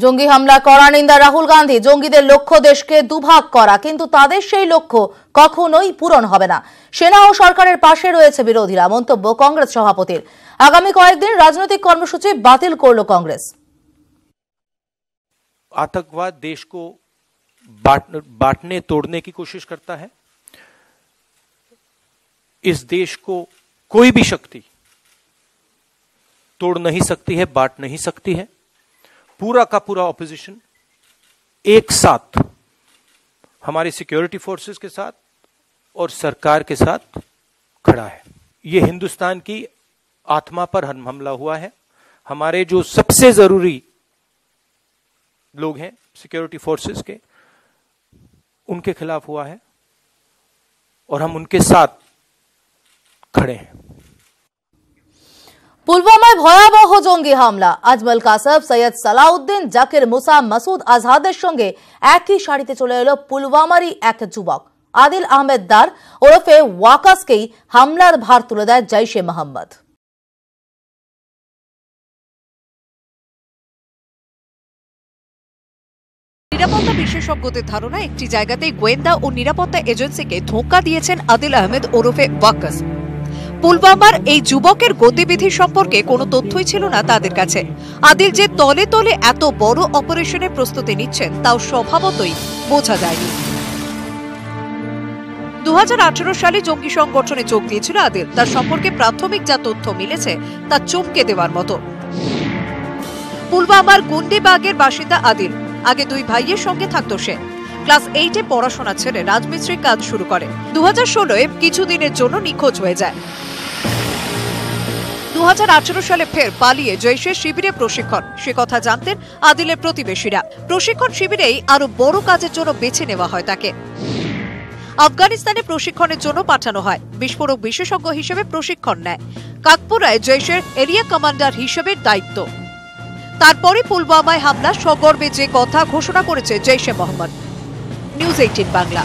জঙ্গি হামলা করা নিন্দা রাহুল গান্ধী। জঙ্গিদের লক্ষ্য দেশকে দুভাগ করা, কিন্তু তাদের সেই লক্ষ্য কখনোই পূরণ হবে না। সেনা ও সরকারের পাশে রয়েছে বিরোধীরা, মন্তব্য কংগ্রেস সভাপতির। আগামী কয়েকদিন রাজনৈতিক কর্মসূচি বাতিল করল কাंग्रेस। आतंकवाद देश को बांटने तोड़ने की कोशिश करता है। इस देश को कोई भी शक्ति तोड़ नहीं सकती है, बांट नहीं सकती है। पूरा का पूरा ऑपोजिशन एक साथ हमारी सिक्योरिटी फोर्सेस के साथ और सरकार के साथ खड़ा है। यह हिंदुस्तान की आत्मा पर हमला हुआ है। हमारे जो सबसे जरूरी लोग हैं सिक्योरिटी फोर्सेस के, उनके खिलाफ हुआ है और हम उनके साथ खड़े हैं। পুলওয়ামায় ভয়াবহ জঙ্গি হামলা। আজমল কাসব, সৈয়দ সালাউদ্দিন, জাকির মুসা, মাসুদ আজহাদের সঙ্গে একই সারিতে চলে এলো পুলওয়ামারই এক যুবক আদিল আহমেদ দার ওরফে ওয়াকাসকেই হামলার ভার তুলে দেয় জৈশে মোহাম্মদ। নিরাপত্তা বিশেষজ্ঞদের ধারণা, একটি জায়গাতেই গোয়েন্দা ও নিরাপত্তা এজেন্সিকে ধোঁকা দিয়েছেন আদিল আহমেদ ওরফে ওয়াকাস। পুলওয়ামার এই যুবকের গতিবিধি সম্পর্কে কোনো তথ্যই ছিল না তাদের কাছে। আদিল যে তলে তলে এত বড় অপারেশনের প্রস্তুতি নিচ্ছেন তাও স্বভাবতই বোঝা যায়নি। 2018 সালে জঙ্গি সংগঠনে যোগ দিয়েছিল আদিল। তার সম্পর্কে প্রাথমিক যা তথ্য মিলেছে তা চমকে দেওয়ার মতো। পুলওয়ামার গুন্ডিবাগের বাসিন্দা আদিল। আগে দুই ভাইয়ের সঙ্গে থাকতো সে। ক্লাস 8-এ পড়াশোনা ছেড়ে রাজমিস্ত্রির কাজ শুরু করে। 2016-এ কিছুদিনের জন্য নিখোঁজ হয়ে যায়। 2018 সালে ফের পালিয়ে জৈশের শিবিরে প্রশিক্ষণ। সে কথা জানতেন আদিলের প্রতিবেশীরা। প্রশিক্ষণ শিবিরেই আরো বড় কাজের জন্য বেছে নেওয়া হয় তাকে। আফগানিস্তানে প্রশিক্ষণের জন্য পাঠানো হয়। বিস্ফোরক বিশেষজ্ঞ হিসেবে প্রশিক্ষণ নেয়। কাকপুরায় জৈশের এরিয়া কমান্ডার হিসেবে দায়িত্ব। তারপরে পুলওয়ামায় হামলা সগর্বে যে কথা ঘোষণা করেছে জৈশে মোহাম্মদ। নিউজ 18 বাংলা।